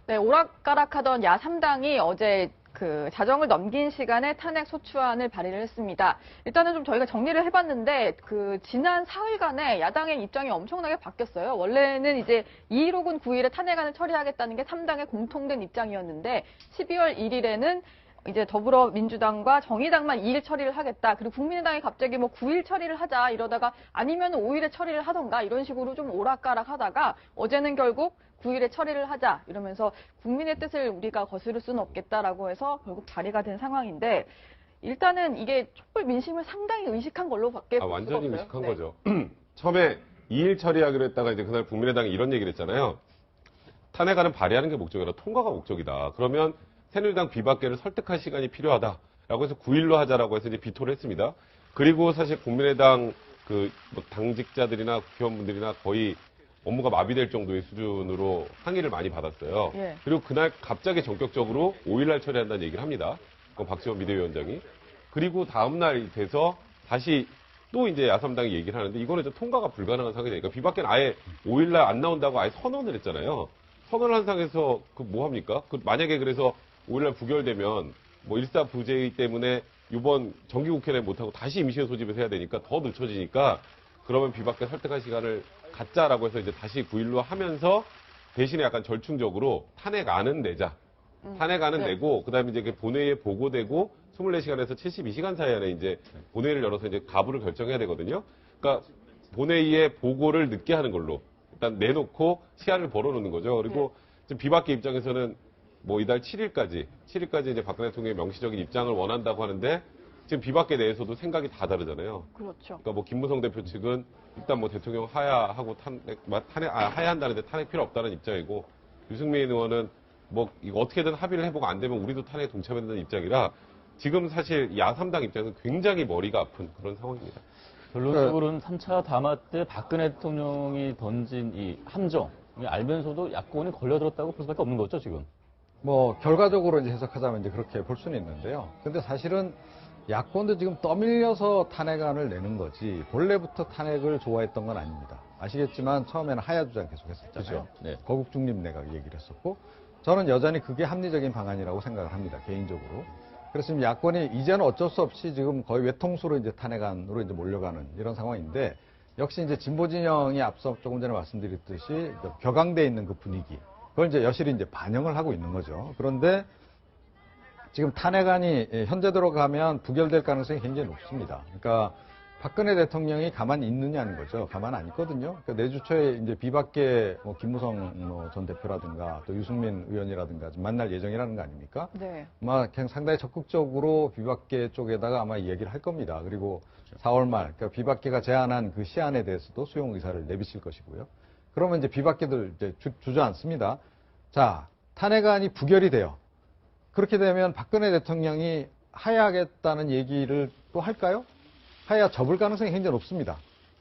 네, 오락가락하던 야3당이 어제 그 자정을 넘긴 시간에 탄핵 소추안을 발의를 했습니다. 일단은 좀 저희가 정리를 해봤는데 그 지난 4일간에 야당의 입장이 엄청나게 바뀌었어요. 원래는 이제 2일 혹은 9일에 탄핵안을 처리하겠다는 게 3당의 공통된 입장이었는데 12월 1일에는 이제 더불어민주당과 정의당만 2일 처리를 하겠다. 그리고 국민의당이 갑자기 뭐 9일 처리를 하자 이러다가 아니면 5일에 처리를 하던가 이런 식으로 좀 오락가락 하다가 어제는 결국 9일에 처리를 하자 이러면서 국민의 뜻을 우리가 거스를 수는 없겠다라고 해서 결국 발의가 된 상황인데 일단은 이게 촛불 민심을 상당히 의식한 걸로밖에 볼 수가 없어요. 완전히 의식한 거죠. 처음에 2일 처리하기로 했다가 이제 그날 국민의당이 이런 얘기를 했잖아요. 탄핵안은 발의하는 게 목적이라 통과가 목적이다. 그러면 새누리당 비박계를 설득할 시간이 필요하다라고 해서 9일로 하자라고 해서 이제 비토를 했습니다. 그리고 사실 국민의당 뭐 당직자들이나 국회의원분들이나 거의 업무가 마비될 정도의 수준으로 항의를 많이 받았어요. 예. 그리고 그날 갑자기 전격적으로 5일날 처리한다는 얘기를 합니다. 박지원 비대위원장이. 그리고 다음날 돼서 다시 또 이제 야3당이 얘기를 하는데 이거는 이제 통과가 불가능한 상황이 되니까 비박계는 아예 5일날 안 나온다고 아예 선언을 했잖아요. 선언을 한 상황에서 뭐 합니까? 만약에 그래서 5일날 부결되면 뭐 일사부재의 때문에 이번 정기국회 내 못하고 다시 임시회 소집을 해야 되니까 더 늦춰지니까 그러면 비박계 설득할 시간을 갖자라고 해서 이제 다시 9일로 하면서 대신에 약간 절충적으로 탄핵안은 내자. 탄핵안은 네. 내고 그다음에 이제 본회의에 보고되고 24시간에서 72시간 사이 안에 이제 본회의를 열어서 이제 가부를 결정해야 되거든요. 그러니까 본회의에 보고를 늦게 하는 걸로 일단 내놓고 시한을 벌어놓는 거죠. 그리고 지금 비박계 입장에서는 뭐 이달 7일까지 이제 박근혜 대통령의 명시적인 입장을 원한다고 하는데 지금 비박계 내에서도 생각이 다 다르잖아요. 그렇죠. 그러니까 뭐 김무성 대표 측은 일단 뭐 대통령 하야하고 하야한다는데 탄핵 필요 없다는 입장이고 유승민 의원은 뭐 이거 어떻게든 합의를 해보고 안 되면 우리도 탄핵에 동참해야 되는 입장이라 지금 사실 야3당 입장에서 굉장히 머리가 아픈 그런 상황입니다. 결론적으로는 3차 담화 때 박근혜 대통령이 던진 이 함정 알면서도 야권이 걸려들었다고 볼 수밖에 없는 거죠, 지금. 뭐 결과적으로 이제 해석하자면 이제 그렇게 볼 수는 있는데요. 근데 사실은 야권도 지금 떠밀려서 탄핵안을 내는 거지 본래부터 탄핵을 좋아했던 건 아닙니다. 아시겠지만 처음에는 하야 주장 계속했었잖아요. 그렇죠. 네. 거국 중립 내각 얘기를 했었고 저는 여전히 그게 합리적인 방안이라고 생각을 합니다. 개인적으로. 그래서 지금 야권이 이제는 어쩔 수 없이 지금 거의 외통수로 이제 탄핵안으로 이제 몰려가는 이런 상황인데 역시 이제 진보 진영이 앞서 조금 전에 말씀드렸듯이 격앙돼 있는 그 분위기 그걸 이제 여실히 이제 반영을 하고 있는 거죠. 그런데 지금 탄핵안이 현재대로 가면 부결될 가능성이 굉장히 높습니다. 그러니까 박근혜 대통령이 가만히 있느냐는 거죠. 가만 안 있거든요. 그러니까 내주 초에 이제 비박계 뭐 김무성 전 대표라든가 또 유승민 의원이라든가 만날 예정이라는 거 아닙니까? 네. 아마 그냥 상당히 적극적으로 비박계 쪽에다가 아마 얘기를 할 겁니다. 그리고 4월 말 그러니까 비박계가 제안한 그 시안에 대해서도 수용 의사를 내비칠 것이고요. 그러면 이제 비박계들 이제 주저앉습니다. 자, 탄핵안이 부결이 돼요. 그렇게 되면 박근혜 대통령이 하야하겠다는 얘기를 또 할까요? 하야 접을 가능성이 굉장히 높습니다.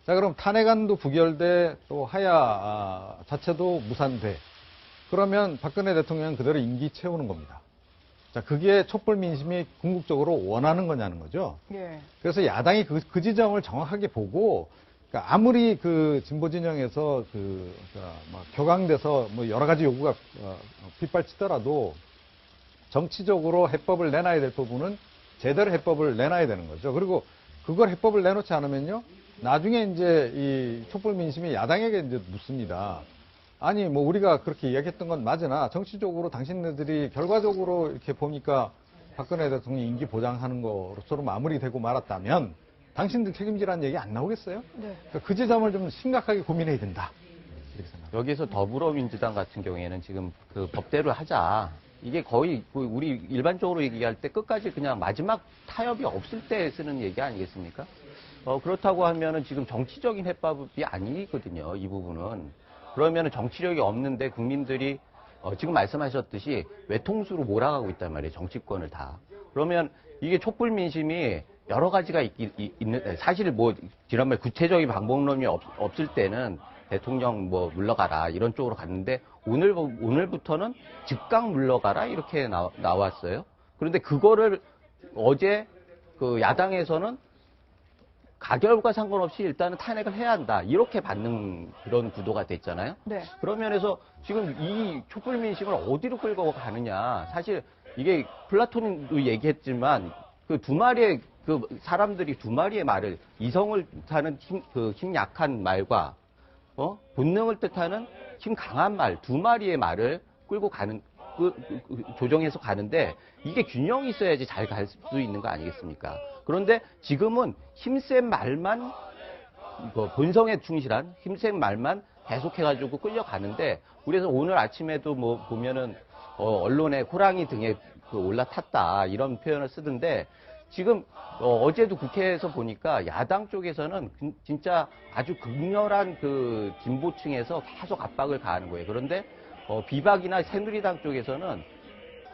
자, 그럼 탄핵안도 부결돼 또 하야 자체도 무산돼. 그러면 박근혜 대통령은 그대로 임기 채우는 겁니다. 자, 그게 촛불 민심이 궁극적으로 원하는 거냐는 거죠. 예. 그래서 야당이 그 지점을 정확하게 보고 그러니까 아무리 그 진보 진영에서 막 격앙돼서 뭐 여러 가지 요구가 빗발치더라도 정치적으로 해법을 내놔야 될 부분은 제대로 해법을 내놔야 되는 거죠. 그리고 그걸 해법을 내놓지 않으면요, 나중에 이제 이 촛불 민심이 야당에게 이제 묻습니다. 아니, 뭐 우리가 그렇게 이야기했던 건 맞으나 정치적으로 당신네들이 결과적으로 이렇게 보니까 박근혜 대통령 임기 보장하는 거로서로 마무리되고 말았다면 당신들 책임지라는 얘기 안 나오겠어요? 네. 그러니까 그 지점을 좀 심각하게 고민해야 된다. 이렇게 생각합니다. 여기서 더불어민주당 같은 경우에는 지금 그 법대로 하자. 이게 거의 우리 일반적으로 얘기할 때 끝까지 그냥 마지막 타협이 없을 때 쓰는 얘기 아니겠습니까? 그렇다고 하면은 지금 정치적인 해법이 아니거든요. 이 부분은. 그러면은 정치력이 없는데 국민들이 지금 말씀하셨듯이 외통수로 몰아가고 있단 말이에요. 정치권을 다. 그러면 이게 촛불 민심이 여러 가지가 있는, 사실 뭐, 지난번에 구체적인 방법론이 없을 때는 대통령 뭐 물러가라 이런 쪽으로 갔는데 오늘부터는 즉각 물러가라 이렇게 나왔어요. 그런데 그거를 어제 그 야당에서는 가결과 상관없이 일단은 탄핵을 해야 한다. 이렇게 받는 그런 구도가 됐잖아요. 네. 그런 면에서 지금 이 촛불 민심을 어디로 끌고 가느냐. 사실 이게 플라톤도 얘기했지만 그 두 마리의 그 사람들이 두 마리의 말을 이성을 뜻하는 힘 약한 말과 본능을 뜻하는 힘 강한 말 두 마리의 말을 끌고 가는 조정해서 가는데 이게 균형이 있어야지 잘 갈 수 있는 거 아니겠습니까? 그런데 지금은 힘센 말만 본성에 충실한 힘센 말만 계속해가지고 끌려가는데 그래서 오늘 아침에도 뭐 보면은 언론에 호랑이 등에 올라탔다 이런 표현을 쓰던데 지금 어제도 국회에서 보니까 야당 쪽에서는 진짜 아주 극렬한 그 진보층에서 계속 압박을 가하는 거예요. 그런데 비박이나 새누리당 쪽에서는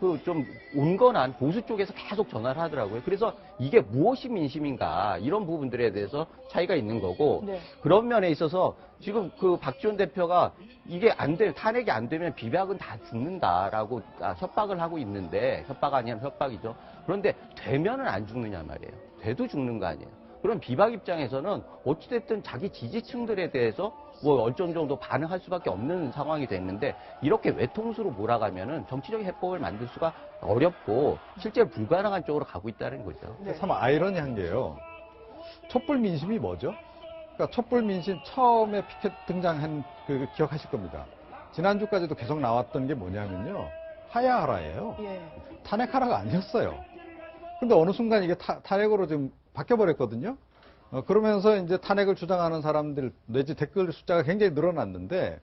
그 좀 온건한 보수 쪽에서 계속 전화를 하더라고요. 그래서 이게 무엇이 민심인가 이런 부분들에 대해서 차이가 있는 거고 네. 그런 면에 있어서 지금 그 박지원 대표가 이게 안 되면 탄핵이 안 되면 비박은 다 죽는다라고 협박을 하고 있는데 협박 아니면 협박이죠. 그런데 되면은 안 죽느냐 말이에요. 돼도 죽는 거 아니에요. 그럼 비박 입장에서는 어찌됐든 자기 지지층들에 대해서 뭐 어느 정도 반응할 수밖에 없는 상황이 됐는데 이렇게 외통수로 몰아가면은 정치적인 해법을 만들 수가 어렵고 실제로 불가능한 쪽으로 가고 있다는 거죠. 네. 참 아이러니한 게요. 촛불 민심이 뭐죠? 그러니까 촛불 민심 처음에 피켓 등장한 그 기억하실 겁니다. 지난주까지도 계속 나왔던 게 뭐냐면요. 하야하라예요. 예. 탄핵하라가 아니었어요. 근데 어느 순간 이게 탄핵으로 좀 바뀌어버렸거든요. 그러면서 이제 탄핵을 주장하는 사람들 내지 댓글 숫자가 굉장히 늘어났는데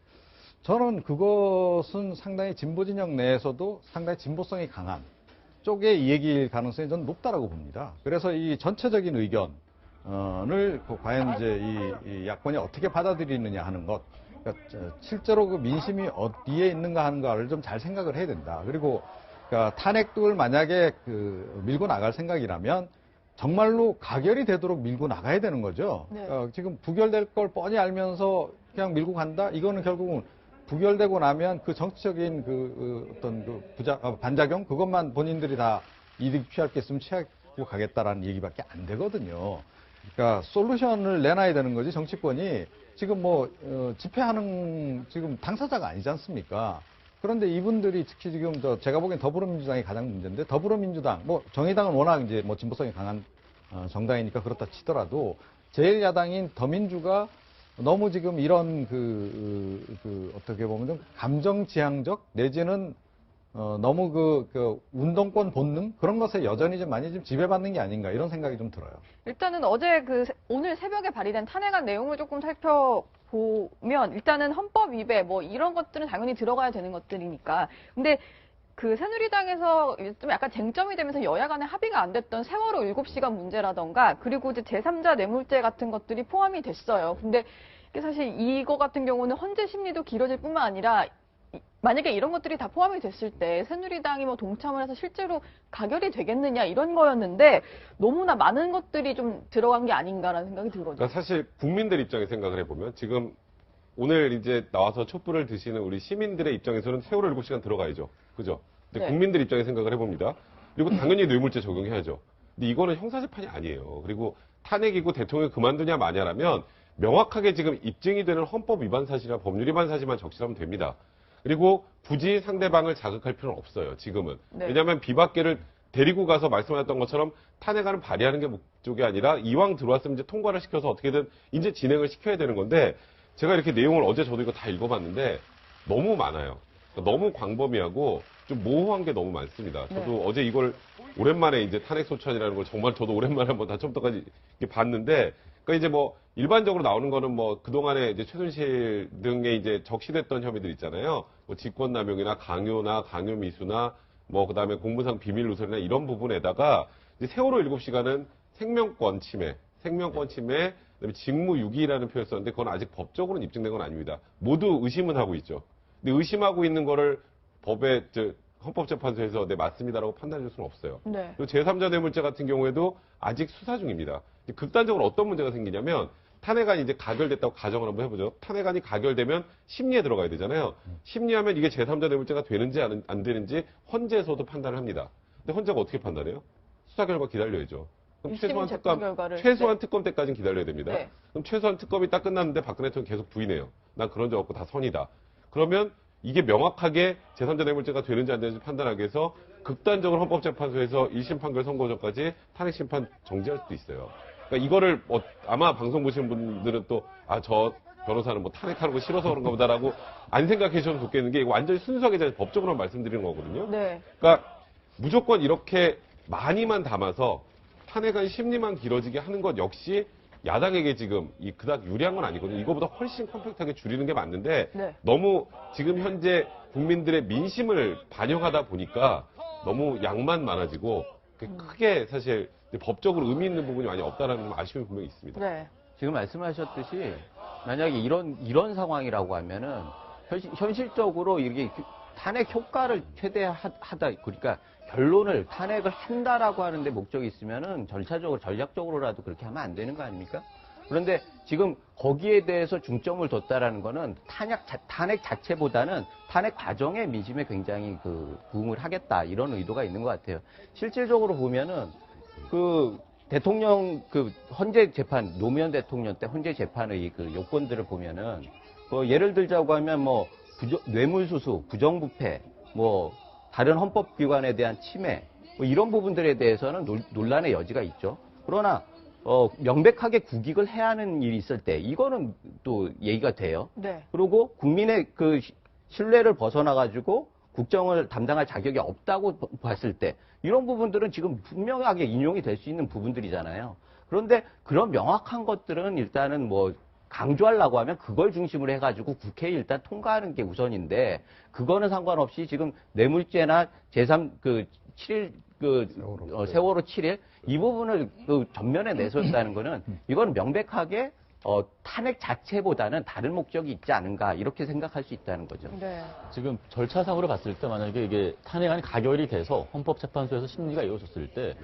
저는 그것은 상당히 진보 진영 내에서도 상당히 진보성이 강한 쪽의 이 얘기일 가능성이 저는 높다라고 봅니다. 그래서 이 전체적인 의견을 과연 이제 이 야권이 어떻게 받아들이느냐 하는 것, 그러니까 실제로 그 민심이 어디에 있는가 하는가를 좀 잘 생각을 해야 된다. 그리고 그러니까 탄핵을 만약에 밀고 나갈 생각이라면 정말로 가결이 되도록 밀고 나가야 되는 거죠. 네. 지금 부결될 걸 뻔히 알면서 그냥 밀고 간다? 이거는 결국은 부결되고 나면 그 정치적인 어떤 반작용? 그것만 본인들이 다 이득 취할 게 있으면 취하고 가겠다라는 얘기밖에 안 되거든요. 그러니까 솔루션을 내놔야 되는 거지, 정치권이. 지금 집회하는 지금 당사자가 아니지 않습니까? 그런데 이분들이 특히 지금 제가 보기엔 더불어민주당이 가장 문제인데 더불어민주당, 정의당은 워낙 이제 진보성이 강한 정당이니까 그렇다 치더라도 제1야당인 더민주가 너무 지금 이런 어떻게 보면 좀 감정지향적 내지는 너무 운동권 본능 그런 것에 여전히 좀 많이 좀 지배받는 게 아닌가 이런 생각이 좀 들어요. 일단은 오늘 새벽에 발의된 탄핵안 내용을 조금 살펴보면 일단은 헌법 위배 이런 것들은 당연히 들어가야 되는 것들이니까. 근데 그 새누리당에서 좀 약간 쟁점이 되면서 여야 간에 합의가 안 됐던 세월호 7시간 문제라던가 그리고 이제 제3자 뇌물죄 같은 것들이 포함이 됐어요. 근데 이게 사실 이거 같은 경우는 헌재 심리도 길어질 뿐만 아니라 만약에 이런 것들이 다 포함이 됐을 때 새누리당이 동참을 해서 실제로 가결이 되겠느냐 이런 거였는데 너무나 많은 것들이 좀 들어간 게 아닌가라는 생각이 들거든요. 그러니까 사실 국민들 입장에 생각을 해보면 지금 오늘 이제 나와서 촛불을 드시는 우리 시민들의 입장에서는 세월호 7시간 들어가야죠. 그죠? 근데 네. 국민들 입장에 생각을 해봅니다. 그리고 당연히 뇌물죄 적용해야죠. 근데 이거는 형사재판이 아니에요. 그리고 탄핵이고 대통령이 그만두냐 마냐라면 명확하게 지금 입증이 되는 헌법 위반 사실이나 법률 위반 사실만 적시하면 됩니다. 그리고 굳이 상대방을 자극할 필요는 없어요. 지금은. 네. 왜냐하면 비박계를 데리고 가서 말씀하셨던 것처럼 탄핵안을 발의하는 게 목적이 아니라 이왕 들어왔으면 이제 통과를 시켜서 어떻게든 이제 진행을 시켜야 되는 건데 제가 이렇게 내용을 어제 저도 이거 다 읽어봤는데 너무 많아요. 너무 광범위하고 좀 모호한 게 너무 많습니다. 저도 어제 이걸 오랜만에 이제 탄핵 소추안이라는 걸 정말 저도 오랜만에 한번 다 처음부터까지 봤는데 그러니까 이제 일반적으로 나오는 거는 그동안에 이제 최순실 등의 이제 적시됐던 혐의들 있잖아요. 직권남용이나 강요나 강요미수나 그다음에 공무상 비밀 누설이나 이런 부분에다가 이제 세월호 7시간은 생명권 침해, 그다음에 직무유기라는 표현을 썼는데 그건 아직 법적으로는 입증된 건 아닙니다. 모두 의심은 하고 있죠. 근데 의심하고 있는 거를 헌법재판소에서 맞습니다라고 판단해 줄 수는 없어요. 네. 그리고 제3자 뇌물죄 같은 경우에도 아직 수사 중입니다. 극단적으로 어떤 문제가 생기냐면 탄핵안이 이제 가결됐다고 가정을 한번 해보죠. 탄핵안이 가결되면 심리에 들어가야 되잖아요. 심리하면 이게 제3자 뇌물죄가 되는지 안 되는지 헌재에서도 판단을 합니다. 근데 헌재가 어떻게 판단해요? 수사 결과 기다려야죠. 그럼 유시민 재판 결과를. 최소한 네. 특검 때까지는 기다려야 됩니다. 네. 그럼 최소한 특검이 딱 끝났는데 박근혜 대통령 계속 부인해요. 난 그런 적 없고 다 선이다. 그러면 이게 명확하게 제3자 뇌물죄가 되는지 안 되는지 판단하기 위해서 극단적으로 헌법재판소에서 1심 판결 선고 전까지 탄핵 심판 정지할 수도 있어요. 그러니까 이거를 아마 방송 보시는 분들은 또 저 변호사는 뭐 탄핵하는 거 싫어서 그런가 보다라고 안 생각해 주셔도 좋겠는 게 이거 완전히 순수하게 제가 법적으로 말씀드리는 거거든요. 네. 그러니까 무조건 이렇게 많이만 담아서 탄핵안 심리만 길어지게 하는 것 역시 야당에게 지금 그닥 유리한 건 아니거든요. 이거보다 훨씬 컴팩트하게 줄이는 게 맞는데 네. 너무 지금 현재 국민들의 민심을 반영하다 보니까 너무 양만 많아지고 크게 사실 법적으로 의미 있는 부분이 많이 없다라는 아쉬움이 분명히 있습니다. 네. 지금 말씀하셨듯이 만약에 이런 상황이라고 하면은 현실적으로 이렇게 탄핵 효과를 최대하다 그러니까 결론을 탄핵을 한다라고 하는데 목적이 있으면은 절차적으로 전략적으로라도 그렇게 하면 안 되는 거 아닙니까? 그런데 지금 거기에 대해서 중점을 뒀다라는 거는 탄핵 자체보다는 탄핵 과정의 민심에 굉장히 부응을 하겠다 이런 의도가 있는 것 같아요. 실질적으로 보면은 대통령 헌재 재판 노무현 대통령 때 헌재 재판의 요건들을 보면은 예를 들자고 하면 뇌물수수, 부정부패, 다른 헌법기관에 대한 침해 이런 부분들에 대해서는 논란의 여지가 있죠. 그러나 명백하게 국익을 해하는 일이 있을 때 이거는 또 얘기가 돼요. 네. 그리고 국민의 신뢰를 벗어나가지고 국정을 담당할 자격이 없다고 봤을 때 이런 부분들은 지금 분명하게 인용이 될 수 있는 부분들이잖아요. 그런데 그런 명확한 것들은 일단은 강조하려고 하면 그걸 중심으로 해가지고 국회에 일단 통과하는 게 우선인데 그거는 상관없이 지금 뇌물죄나 제3 세월호 7일 이 부분을 전면에 내세웠다는 거는 이건 명백하게 탄핵 자체보다는 다른 목적이 있지 않은가 이렇게 생각할 수 있다는 거죠. 네. 지금 절차상으로 봤을 때 만약에 이게 탄핵안이 가결이 돼서 헌법재판소에서 심리가 이루어졌을 때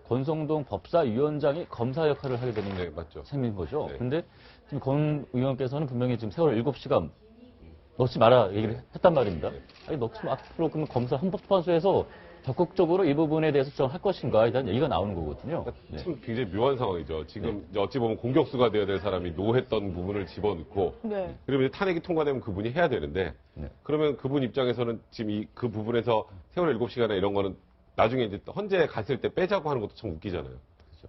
권성동 법사위원장이 검사 역할을 하게 되는 네, 맞죠. 셈인 거죠. 네. 근데 지금 권 의원께서는 분명히 지금 세월 7시간 넣지 마라 얘기를 했단 말입니다. 아니 넣지 마. 앞으로 그러면 헌법재판소에서 적극적으로 이 부분에 대해서 주장할 것인가에 대한 얘기가 나오는 거거든요. 네. 참 굉장히 묘한 상황이죠. 지금 어찌 보면 공격수가 되어야 될 사람이 노했던 부분을 집어넣고 네. 그러면 이제 탄핵이 통과되면 그분이 해야 되는데 네. 그러면 그분 입장에서는 지금 그 부분에서 세월 7시간이나 이런 거는 나중에 이제 헌재에 갔을 때 빼자고 하는 것도 참 웃기잖아요.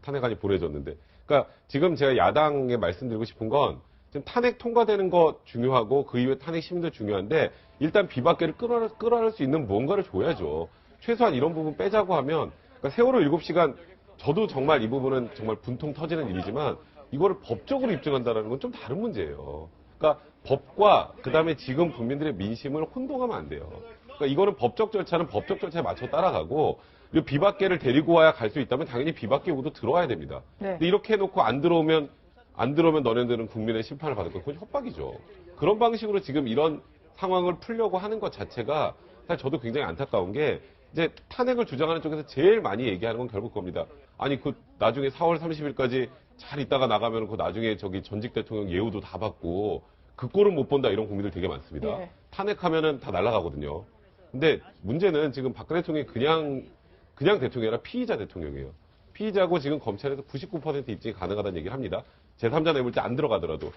탄핵안이 보내졌는데. 그러니까 지금 제가 야당에 말씀드리고 싶은 건 지금 탄핵 통과되는 거 중요하고 그 이후에 탄핵 심리도 중요한데 일단 비박계를 끌어낼 수 있는 무언가를 줘야죠. 최소한 이런 부분 빼자고 하면 그러니까 세월호 7시간 저도 정말 이 부분은 정말 분통 터지는 일이지만 이거를 법적으로 입증한다는 건 좀 다른 문제예요. 그러니까 법과 그다음에 지금 국민들의 민심을 혼동하면 안 돼요. 그러니까 이거는 법적 절차는 법적 절차에 맞춰 따라가고 그리고 비박계를 데리고 와야 갈 수 있다면 당연히 비박계 요구도 들어와야 됩니다. 네. 근데 이렇게 해놓고 안 들어오면 너네들은 국민의 심판을 받을 거 그건 협박이죠. 그런 방식으로 지금 이런 상황을 풀려고 하는 것 자체가 사실 저도 굉장히 안타까운 게 이제 탄핵을 주장하는 쪽에서 제일 많이 얘기하는 건 결국 그겁니다. 아니 나중에 4월 30일까지 잘 있다가 나가면 나중에 전직 대통령 예우도 다 받고 그 꼴은 못 본다 이런 국민들 되게 많습니다. 네. 탄핵하면은 다 날아가거든요. 근데 문제는 지금 박근혜 대통령이 그냥 대통령이 아니라 피의자 대통령이에요. 피의자고 지금 검찰에서 99% 입증이 가능하다는 얘기를 합니다. 제3자 뇌물죄 안 들어가더라도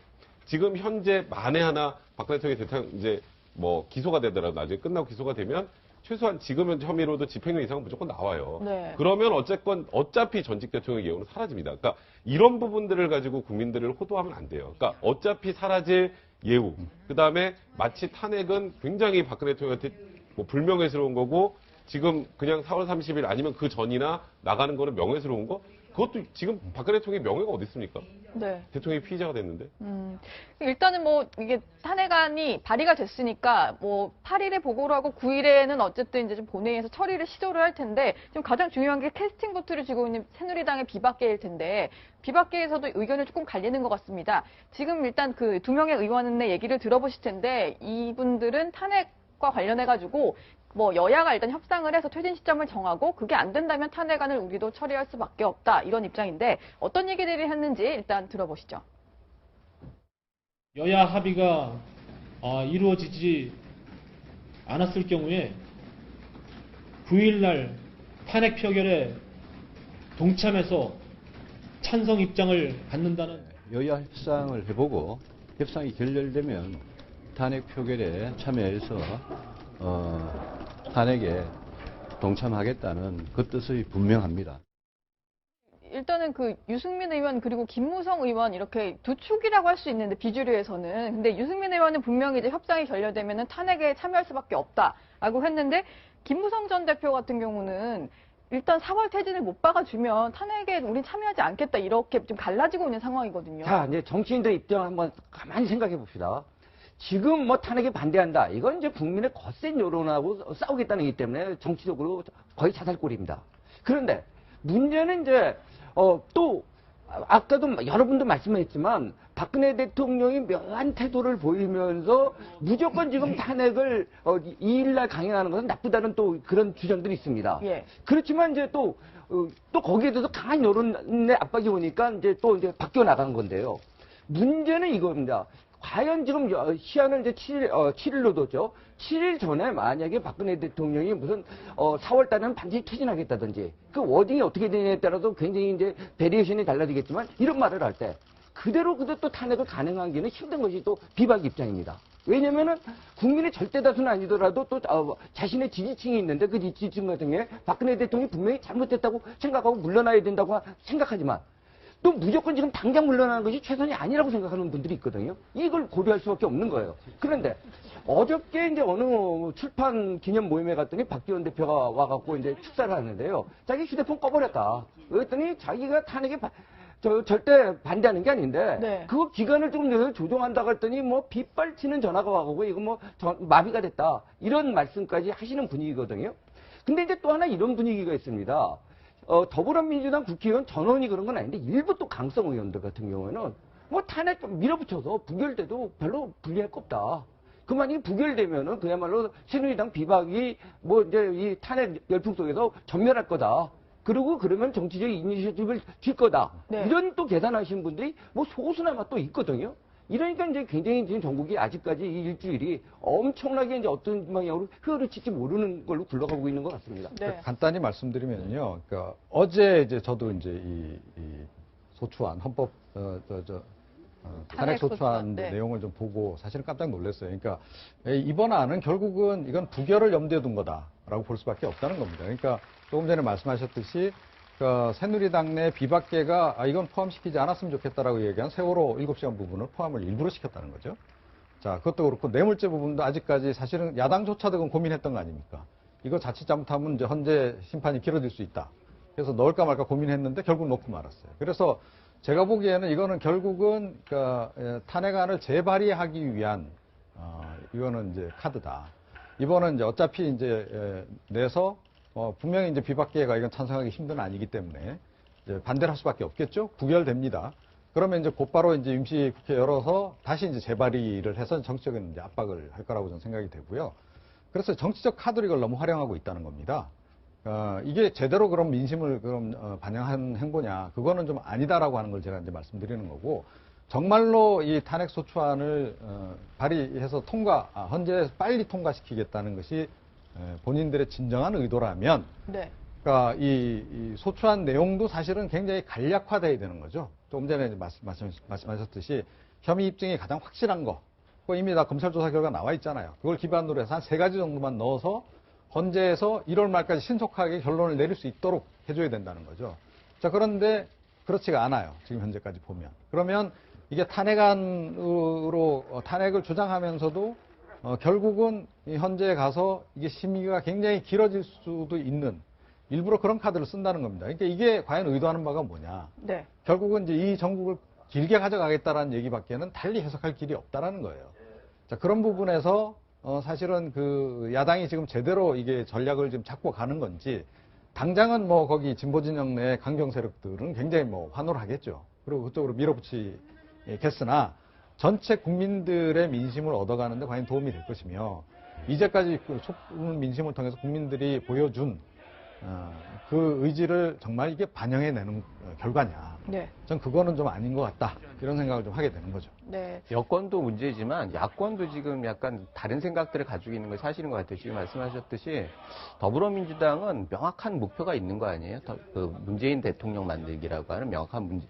지금 현재 만에 하나 박근혜 대통령이 이제 기소가 되더라도 나중에 끝나고 기소가 되면 최소한 지금 혐의로도 집행유예 이상은 무조건 나와요. 네. 그러면 어차피 전직 대통령 예우는 사라집니다. 그러니까 이런 부분들을 가지고 국민들을 호도하면 안 돼요. 그러니까 어차피 사라질 예우. 그다음에 마치 탄핵은 굉장히 박근혜 대통령한테 불명예스러운 거고 지금 그냥 4월 30일 아니면 그 전이나 나가는 거는 명예스러운 거? 그것도 지금 박근혜 대통령의 명예가 어디 있습니까? 네. 대통령이 피의자가 됐는데. 일단은 이게 탄핵안이 발의가 됐으니까 8일에 보고를 하고 9일에는 어쨌든 이제 좀 본회의에서 처리를 시도를 할 텐데 지금 가장 중요한 게 캐스팅 보트를 쥐고 있는 새누리당의 비박계일 텐데 비박계에서도 의견이 조금 갈리는 것 같습니다. 지금 일단 그 2명의 의원의 얘기를 들어보실 텐데 이분들은 탄핵과 관련해가지고 여야가 일단 협상을 해서 퇴진 시점을 정하고 그게 안 된다면 탄핵안을 우리도 처리할 수밖에 없다 이런 입장인데 어떤 얘기들이 했는지 일단 들어보시죠. 여야 합의가 이루어지지 않았을 경우에 9일날 탄핵 표결에 동참해서 찬성 입장을 갖는다는 여야 협상을 해보고 협상이 결렬되면 탄핵 표결에 참여해서 탄핵에 동참하겠다는 그 뜻이 분명합니다. 일단은 그 유승민 의원 그리고 김무성 의원 이렇게 두 축이라고 할 수 있는데 비주류에서는 근데 유승민 의원은 분명히 이제 협상이 결렬되면은 탄핵에 참여할 수밖에 없다라고 했는데 김무성 전 대표 같은 경우는 일단 4월 퇴진을 못 박아주면 탄핵에 우린 참여하지 않겠다 이렇게 좀 갈라지고 있는 상황이거든요. 자, 이제 정치인들 입장 한번 가만히 생각해 봅시다. 지금 뭐 탄핵에 반대한다. 이건 이제 국민의 거센 여론하고 싸우겠다는 이기 때문에 정치적으로 거의 자살골입니다. 그런데 문제는 이제 또 아까도 여러분도 말씀했지만 박근혜 대통령이 묘한 태도를 보이면서 무조건 지금 탄핵을 2일날 강행하는 것은 나쁘다는 또 그런 주장들이 있습니다. 예. 그렇지만 이제 또 거기에 대해서 강한 여론의 압박이 오니까 이제 또 이제 바뀌어 나간 건데요. 문제는 이겁니다. 과연 지금 시한을 이제 7일로 뒀죠. 7일 전에 만약에 박근혜 대통령이 무슨 4월 달에는 반드시 퇴진하겠다든지 그 워딩이 어떻게 되냐에 따라서 굉장히 이제 베리에이션이 달라지겠지만 이런 말을 할 때 그대로 또 탄핵을 가능하기는 힘든 것이 또 비박 입장입니다. 왜냐면은 국민의 절대 다수는 아니더라도 또 자신의 지지층이 있는데 그 지지층 같은 경우에 박근혜 대통령이 분명히 잘못했다고 생각하고 물러나야 된다고 생각하지만 또 무조건 지금 당장 물러나는 것이 최선이 아니라고 생각하는 분들이 있거든요. 이걸 고려할 수밖에 없는 거예요. 그런데 어저께 이제 어느 출판 기념 모임에 갔더니 박지원 대표가 와갖고 이제 축사를 하는데요. 자기 휴대폰 꺼버렸다. 그랬더니 자기가 탄핵에 절대 반대하는 게 아닌데 네. 그거 기간을 좀 내서 조정한다고 했더니 뭐 빗발치는 전화가 와가고 이거 뭐 마비가 됐다. 이런 말씀까지 하시는 분위기거든요. 근데 이제 또 하나 이런 분위기가 있습니다. 더불어민주당 국회의원 전원이 그런 건 아닌데 일부 또 강성 의원들 같은 경우에는 뭐 탄핵 밀어붙여서 부결돼도 별로 불리할 거 없다. 그 만약에 부결되면은 그야말로 새누리당 비박이 뭐 이제 이 탄핵 열풍 속에서 전멸할 거다. 그리고 그러면 정치적 이니셔티브를 줄 거다. 네. 이런 또 계산하시는 분들이 뭐 소수나마 또 있거든요. 이러니까 이제 굉장히 지금 전국이 아직까지 이 일주일이 엄청나게 이제 어떤 방향으로 흐르칠지 모르는 걸로 굴러가고 있는 것 같습니다. 네. 간단히 말씀드리면요. 그러니까 어제 이제 저도 이제 이 소추안 헌법 탄핵 소추안 네. 내용을 좀 보고 사실은 깜짝 놀랐어요. 그러니까 이번 안은 결국은 이건 부결을 염두에 둔 거다라고 볼 수밖에 없다는 겁니다. 그러니까 조금 전에 말씀하셨듯이 새누리당 내 비박계가 이건 포함시키지 않았으면 좋겠다라고 얘기한 세월호 7시간 부분을 포함을 일부러 시켰다는 거죠. 자, 그것도 그렇고 뇌물죄 부분도 아직까지 사실은 야당조차도 그건 고민했던 거 아닙니까? 이거 자칫 잘못하면 이제 헌재 심판이 길어질 수 있다. 그래서 넣을까 말까 고민했는데 결국 넣고 말았어요. 그래서 제가 보기에는 이거는 결국은 탄핵안을 재발의하기 위한 이거는 이제 카드다. 이번은 이제 어차피 이제 내서 분명히 이제 비박계가 이건 찬성하기 힘든 아니기 때문에 이제 반대를 할 수밖에 없겠죠. 부결됩니다. 그러면 이제 곧바로 이제 임시국회 열어서 다시 이제 재발의를 해서 정치적인 이제 압박을 할 거라고 저는 생각이 되고요. 그래서 정치적 카드로 이걸 너무 활용하고 있다는 겁니다. 이게 제대로 그럼 민심을 반영한 행보냐? 그거는 좀 아니다라고 하는 걸 제가 이제 말씀드리는 거고, 정말로 이 탄핵 소추안을 발의해서 헌재에서 빨리 통과시키겠다는 것이 본인들의 진정한 의도라면, 네. 그러니까 이 소추안 내용도 사실은 굉장히 간략화돼야 되는 거죠. 조금 전에 말씀하셨듯이 혐의 입증이 가장 확실한 거, 그거 이미 다 검찰 조사 결과 나와 있잖아요. 그걸 기반으로 해서 한 3가지 정도만 넣어서 헌재에서 1월 말까지 신속하게 결론을 내릴 수 있도록 해줘야 된다는 거죠. 자, 그런데 그렇지가 않아요. 지금 현재까지 보면. 그러면 이게 탄핵안으로 탄핵을 주장하면서도 결국은 이 헌재에 가서 이게 심의가 굉장히 길어질 수도 있는 일부러 그런 카드를 쓴다는 겁니다. 그러니까 이게 과연 의도하는 바가 뭐냐. 네. 결국은 이제 이 전국을 길게 가져가겠다라는 얘기밖에는 달리 해석할 길이 없다라는 거예요. 자, 그런 부분에서 사실은 그 야당이 지금 제대로 이게 전략을 지금 잡고 가는 건지, 당장은 뭐 거기 진보 진영 내 강경 세력들은 굉장히 뭐 환호를 하겠죠. 그리고 그쪽으로 밀어붙이겠으나 전체 국민들의 민심을 얻어가는데 과연 도움이 될 것이며, 이제까지 그 촛불 민심을 통해서 국민들이 보여준 그 의지를 정말 이게 반영해내는 결과냐. 네. 전 그거는 좀 아닌 것 같다. 이런 생각을 좀 하게 되는 거죠. 네. 여권도 문제지만 야권도 지금 약간 다른 생각들을 가지고 있는 게 사실인 것 같아요. 지금 말씀하셨듯이 더불어민주당은 명확한 목표가 있는 거 아니에요? 그 문재인 대통령 만들기라고 하는 명확한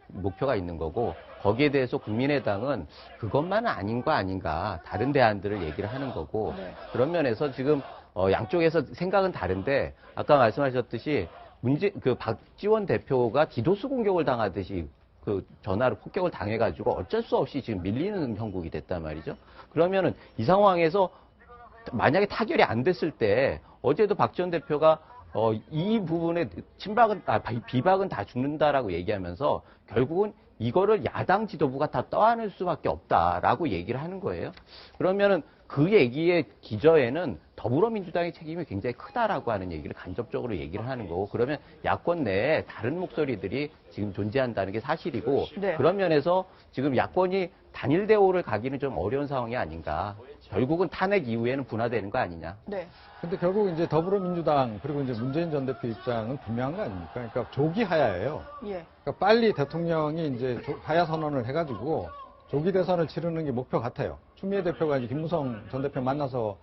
목표가 있는 거고 거기에 대해서 국민의당은 그것만은 아닌 거 아닌가 다른 대안들을 얘기를 하는 거고 네. 그런 면에서 지금 양쪽에서 생각은 다른데 아까 말씀하셨듯이 박지원 대표가 디도스 공격을 당하듯이 그 전화로 폭격을 당해가지고 어쩔 수 없이 지금 밀리는 형국이 됐단 말이죠. 그러면은 이 상황에서 만약에 타결이 안 됐을 때 어제도 박지원 대표가 이 부분에 비박은 다 죽는다라고 얘기하면서 결국은 이거를 야당 지도부가 다 떠안을 수밖에 없다라고 얘기를 하는 거예요. 그러면은 그 얘기의 기저에는 더불어민주당의 책임이 굉장히 크다라고 하는 얘기를 간접적으로 얘기를 하는 거고 그러면 야권 내에 다른 목소리들이 지금 존재한다는 게 사실이고 네. 그런 면에서 지금 야권이 단일 대우를 가기는 좀 어려운 상황이 아닌가. 결국은 탄핵 이후에는 분화되는 거 아니냐. 네. 근데 결국 이제 더불어민주당 그리고 이제 문재인 전 대표 입장은 분명한 거 아닙니까? 그러니까 조기 하야예요. 예. 그러니까 빨리 대통령이 이제 하야 선언을 해가지고 조기 대선을 치르는 게 목표 같아요. 추미애 대표가 이제 김무성 전 대표 만나서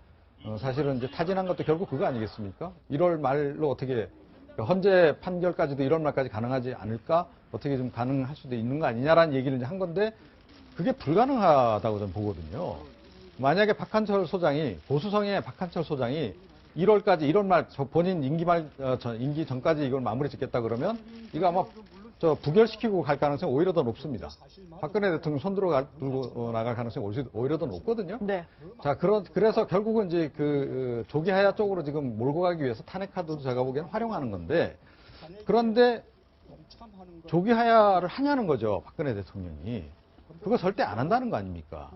사실은 이제 타진한 것도 결국 그거 아니겠습니까? 1월 말로 어떻게 그러니까 헌재 판결까지도 1월 말까지 가능하지 않을까? 어떻게 좀 가능할 수도 있는 거 아니냐라는 얘기를 이제 한 건데 그게 불가능하다고 저는 보거든요. 만약에 박한철 소장이 보수성의 박한철 소장이 1월 말 본인 임기 전까지 이걸 마무리 짓겠다 그러면 이거 아마 부결시키고 갈 가능성이 오히려 더 높습니다. 박근혜 대통령 손들고 나갈 가능성이 오히려 더 높거든요. 네. 자, 그래서 결국은 이제 그 조기 하야 쪽으로 지금 몰고 가기 위해서 탄핵 카드도 제가 보기에는 활용하는 건데 그런데 조기 하야를 하냐는 거죠. 박근혜 대통령이. 그거 절대 안 한다는 거 아닙니까?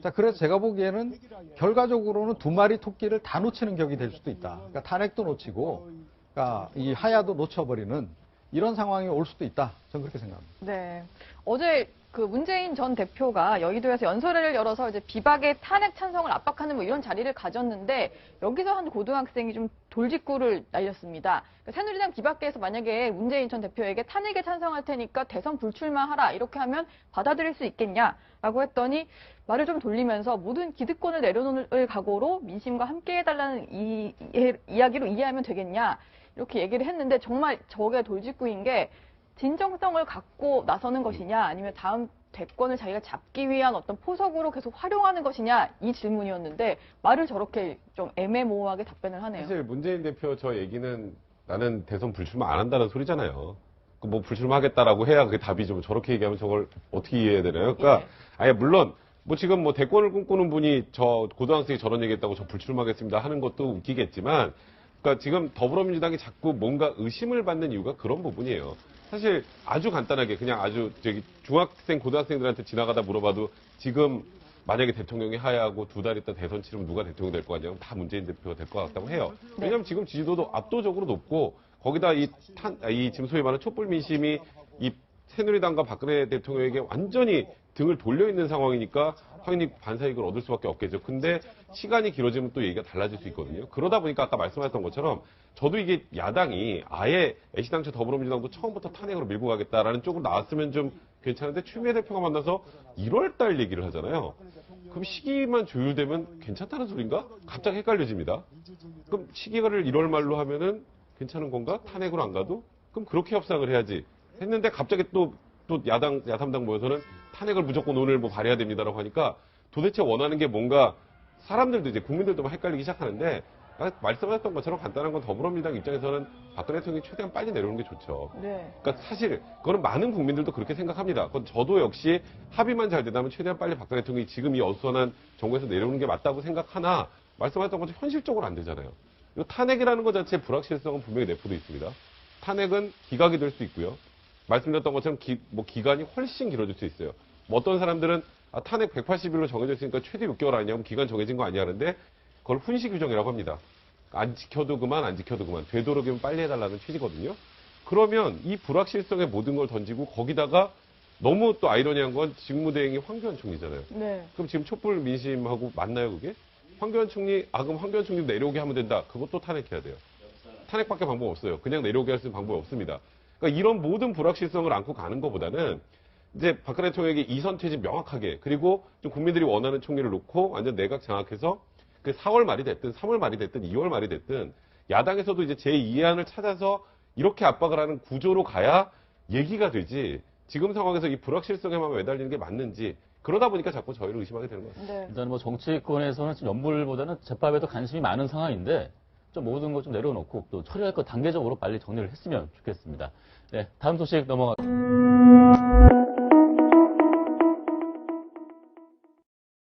자, 그래서 제가 보기에는 결과적으로는 두 마리 토끼를 다 놓치는 격이 될 수도 있다. 그러니까 탄핵도 놓치고, 그러니까 이 하야도 놓쳐버리는 이런 상황이 올 수도 있다. 저는 그렇게 생각합니다. 네. 어제 그 문재인 전 대표가 여의도에서 연설회를 열어서 이제 비박의 탄핵 찬성을 압박하는 뭐 이런 자리를 가졌는데 여기서 한 고등학생이 좀 돌직구를 날렸습니다. 그러니까 새누리당 비박계에서 만약에 문재인 전 대표에게 탄핵에 찬성할 테니까 대선 불출마하라 이렇게 하면 받아들일 수 있겠냐라고 했더니 말을 좀 돌리면서 모든 기득권을 내려놓을 각오로 민심과 함께해달라는 이야기로 이해하면 되겠냐 이렇게 얘기를 했는데 정말 저게 돌직구인 게 진정성을 갖고 나서는 것이냐 아니면 다음 대권을 자기가 잡기 위한 어떤 포석으로 계속 활용하는 것이냐 이 질문이었는데 말을 저렇게 좀 애매모호하게 답변을 하네요. 사실 문재인 대표 저 얘기는 나는 대선 불출마 안 한다는 소리잖아요. 뭐 불출마하겠다라고 해야 그게 답이죠. 저렇게 얘기하면 저걸 어떻게 이해해야 되나요? 그러니까 아예 물론 뭐 지금 뭐 대권을 꿈꾸는 분이 저 고등학생이 저런 얘기했다고 저 불출마하겠습니다 하는 것도 웃기겠지만 그러니까 지금 더불어민주당이 자꾸 뭔가 의심을 받는 이유가 그런 부분이에요. 사실 아주 간단하게 그냥 아주 중학생, 고등학생들한테 지나가다 물어봐도 지금 만약에 대통령이 하야하고 두 달 있다 대선 치르면 누가 대통령 될 거 아니냐? 다 문재인 대표가 될 것 같다고 해요. 왜냐하면 지금 지지도도 압도적으로 높고 거기다 이 지금 소위 말하는 촛불 민심이 이 새누리당과 박근혜 대통령에게 완전히 등을 돌려 있는 상황이니까 당연히 반사이익을 얻을 수밖에 없겠죠. 근데 시간이 길어지면 또 얘기가 달라질 수 있거든요. 그러다 보니까 아까 말씀하셨던 것처럼 저도 이게 야당이 아예 애시당초 더불어민주당도 처음부터 탄핵으로 밀고 가겠다라는 쪽으로 나왔으면 좀 괜찮은데 추미애 대표가 만나서 1월달 얘기를 하잖아요. 그럼 시기만 조율되면 괜찮다는 소린가? 갑자기 헷갈려집니다. 그럼 시기를 1월 말로 하면은 괜찮은 건가? 탄핵으로 안 가도? 그럼 그렇게 협상을 해야지. 했는데 갑자기 또 야당, 야3당 모여서는 탄핵을 무조건 오늘 뭐 발의해야 됩니다라고 하니까 도대체 원하는 게 뭔가 사람들도 이제 국민들도 막 헷갈리기 시작하는데 말씀하셨던 것처럼 간단한 건 더불어민주당 입장에서는 박근혜 대통령이 최대한 빨리 내려오는 게 좋죠. 네. 그러니까 사실 그거는 많은 국민들도 그렇게 생각합니다. 그건 저도 역시 합의만 잘 되다면 최대한 빨리 박근혜 대통령이 지금 이 어수선한 정부에서 내려오는 게 맞다고 생각하나 말씀하셨던 것처럼 현실적으로 안 되잖아요. 이 탄핵이라는 것 자체의 불확실성은 분명히 내포되어 있습니다. 탄핵은 기각이 될 수 있고요. 말씀드렸던 것처럼 기간이 훨씬 길어질 수 있어요. 뭐 어떤 사람들은 탄핵 180일로 정해져 있으니까 최대 6개월 아니냐면 기간 정해진 거 아니야 하는데 그걸 훈시 규정이라고 합니다. 안 지켜도 그만, 안 지켜도 그만. 되도록이면 빨리 해달라는 취지거든요. 그러면 이 불확실성의 모든 걸 던지고 거기다가 너무 또 아이러니한 건 직무대행이 황교안 총리잖아요. 네. 그럼 지금 촛불 민심하고 맞나요, 그게? 황교안 총리, 그럼 황교안 총리 내려오게 하면 된다. 그것도 탄핵해야 돼요. 탄핵밖에 방법 없어요. 그냥 내려오게 할 수 있는 방법이 없습니다. 그러니까 이런 모든 불확실성을 안고 가는 것보다는 이제 박근혜 대통령에게 이선 퇴진 명확하게 그리고 좀 국민들이 원하는 총리를 놓고 완전 내각 장악해서 그 4월 말이 됐든 3월 말이 됐든 2월 말이 됐든 야당에서도 이제 제2의안을 찾아서 이렇게 압박을 하는 구조로 가야 얘기가 되지 지금 상황에서 이 불확실성에만 매달리는 게 맞는지 그러다 보니까 자꾸 저희를 의심하게 되는 것 같습니다. 네. 일단 뭐 정치권에서는 지금 연불보다는 재판에도 관심이 많은 상황인데 좀 모든 거 좀 내려놓고 또 처리할 거 단계적으로 빨리 정리를 했으면 좋겠습니다. 네, 다음 소식 넘어가.